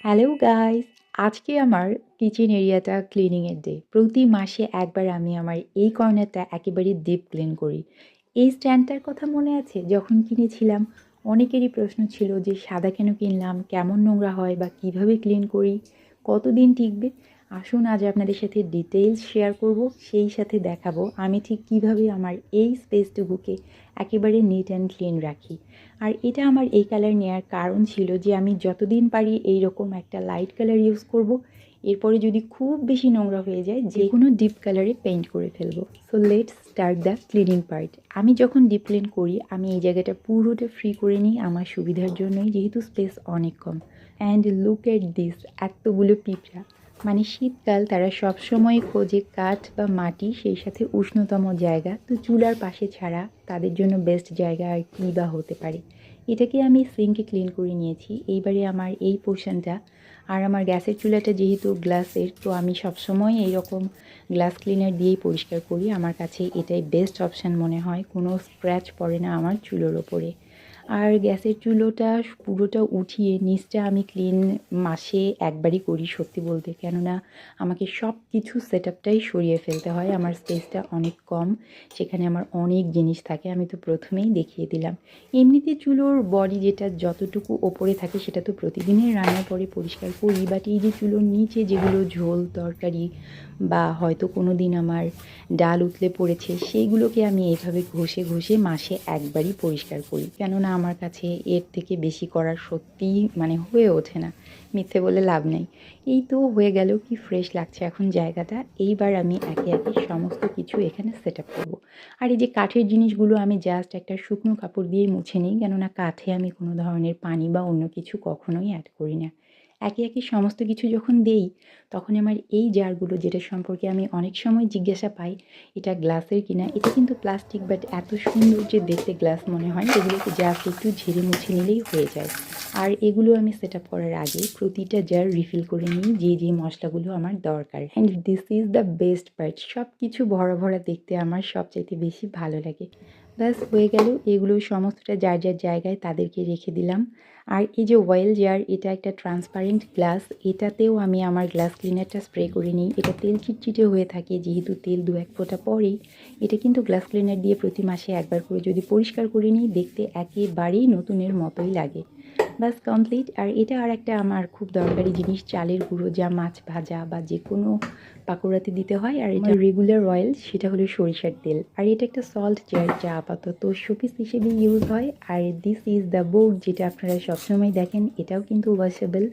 Hello guys! আজকে আমার kitchen এরিয়াটা ক্লিনিং এর ডে। প্রতি মাসে একবার আমি আমার এই কর্নারটা একেবারে ডিপ ক্লিন করি। এই স্ট্যান্ডটার কথা মনে আছে? যখন কিনেছিলাম অনেকেরই প্রশ্ন ছিল যে সাদা কেন কিনলাম? কেমন নোংরা হয় বা কিভাবে ক্লিন করি? কতদিন টিকবে? আসুন আজ আপনাদের সাথে ডিটেইলস শেয়ার করব। সেই সাথে দেখাবো আমি ঠিক কিভাবে আমার এই স্পেসটুকুকে একেবারে নিট অ্যান্ড ক্লিন রাখি। আর এটা আমার এই কালার নেওয়ার কারণ ছিল যে আমি যতদিন পারি এইরকম একটা লাইট কালার ইউজ করব। এরপরে যদি খুব বেশি নোংরা হয়ে যায় যে কোনো ডিপ কালারে পেইন্ট করে ফেলবো। So let's start the cleaning part. আমি যখন ডিপ ক্লিন করি আমি এই জায়গাটা পুরোটা ফ্রি করে নিই আমার সুবিধার জন্যই, যেহেতু স্পেস অনেক কম। অ্যান্ড লুক এট দিস, এতগুলো পিঁপড়া! মানে শীতকাল, তারা সবসময় খোঁজে কাঠ বা মাটি, সেই সাথে উষ্ণতম জায়গা। তো চুলার পাশে ছাড়া তাদের জন্য বেস্ট জায়গা আর কী বা হতে পারে। এটাকে আমি সিঙ্কে ক্লিন করে নিয়েছি। এইবারে আমার এই পোর্শনটা, আর আমার গ্যাসের চুলাটা যেহেতু গ্লাসের, তো আমি সবসময় এইরকম গ্লাস ক্লিনার দিয়েই পরিষ্কার করি। আমার কাছে এটাই বেস্ট অপশান মনে হয়, কোনো স্ক্র্যাচ পড়ে না আমার চুলোর ওপরে। আর গ্যাসের চুলোটা পুরোটা উঠিয়ে নিচটা আমি ক্লিন মাসে একবারই করি সত্যি বলতে, কেননা আমাকে সব কিছু সেট আপটাই সরিয়ে ফেলতে হয়। আমার স্পেসটা অনেক কম, সেখানে আমার অনেক জিনিস থাকে। আমি তো প্রথমেই দেখিয়ে দিলাম। এমনিতে চুলোর বডি যেটা যতটুকু ওপরে থাকে সেটা তো প্রতিদিনের রান্নার পরে পরিষ্কার করি, বাট এই যে চুলোর নিচে যেগুলো ঝোল তরকারি বা হয়তো কোনো দিন আমার ডাল উতলে পড়েছে, সেইগুলোকে আমি এইভাবে ঘষে ঘষে মাসে একবারই পরিষ্কার করি, কেননা আমার কাছে এর থেকে বেশি করার সত্যিই হয়ে ওঠে না। মিথ্যে বলে লাভ নেই। এই তো হয়ে গেল, কি ফ্রেশ লাগছে এখন জায়গাটা। এইবার আমি একে একে সমস্ত কিছু এখানে সেট আপ করবো। আর এই যে কাঠের জিনিসগুলো আমি জাস্ট একটা শুকনো কাপড় দিয়েই মুছে নিই, কেননা কাঠে আমি কোনো ধরনের পানি বা অন্য কিছু কখনোই অ্যাড করি না। একে একে সমস্ত কিছু যখন দেই, তখন আমার এই জারগুলো, যেটা সম্পর্কে আমি অনেক সময় জিজ্ঞাসা পাই এটা গ্লাসের কিনা, এটা কিন্তু প্লাস্টিক, বাট এত সুন্দর যে দেখতে গ্লাস মনে হয়। এগুলোকে জাস্ট একটু ঝেড়ে মুছে নিলেই হয়ে যায়। আর এগুলো আমি সেট আপ করার আগে প্রতিটা জার রিফিল করে নিই যে যে মশলাগুলো আমার দরকার। And this is the best part. সব কিছু ভরা ভরা দেখতে আমার সবচাইতে বেশি ভালো লাগে। ব্যাস হয়ে গেল, এগুলো সমস্তটা যার যার জায়গায় তাদেরকে রেখে দিলাম। আর এই যে অয়েল জার, এটা একটা ট্রান্সপারেন্ট গ্লাস, এটাতেও আমি আমার গ্লাস ক্লিনারটা স্প্রে করে নিই। এটা তেল চিটচিটে হয়ে থাকে, যেহেতু তেল দু এক ফোঁটা পরেই। এটা কিন্তু গ্লাস ক্লিনার দিয়ে প্রতি মাসে একবার করে যদি পরিষ্কার করে নিই, দেখতে একেবারেই নতুনের মতোই লাগে। ব্যাস কমপ্লিট। আর এটা আর একটা আমার খুব দরকারি জিনিস, চালের গুঁড়ো, যা মাছ ভাজা বা যে কোনো পাকোড়াতে দিতে হয়। আর এটা রেগুলার অয়েল, সেটা হলো সরিষার তেল। আর এটা একটা সল্ট জার, যা আপাতত শোপিস হিসেবে ইউজ হয়। আর দিস ইজ দ্য বোর্ড, যেটা আপনারা সবসময় দেখেন, এটাও কিন্তু ওয়াশেবল।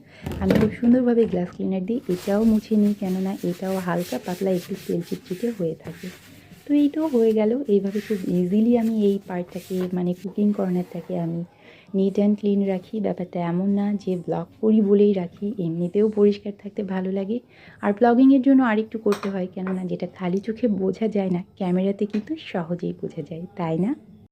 আমি খুব সুন্দরভাবে গ্লাস ক্লিনার দিয়ে এটাও মুছে নিই, কেননা এটাও হালকা পাতলা একটু তেল চিটচিটে হয়ে থাকে। তো এই তো হয়ে গেল। এইভাবে খুব ইজিলি আমি এই পার্টটাকে, কুকিং কর্নারটাকে আমি নিট অ্যান্ড ক্লিন রাখি। ব্যাপারটা এমন না যে ব্লগ করি বলেই রাখি, এমনিতেও পরিষ্কার থাকতে ভালো লাগে। আর ব্লগিংয়ের জন্য আরেকটু করতে হয়, কেননা যেটা খালি চোখে বোঝা যায় না, ক্যামেরাতে কিন্তু সহজেই বোঝা যায়, তাই না?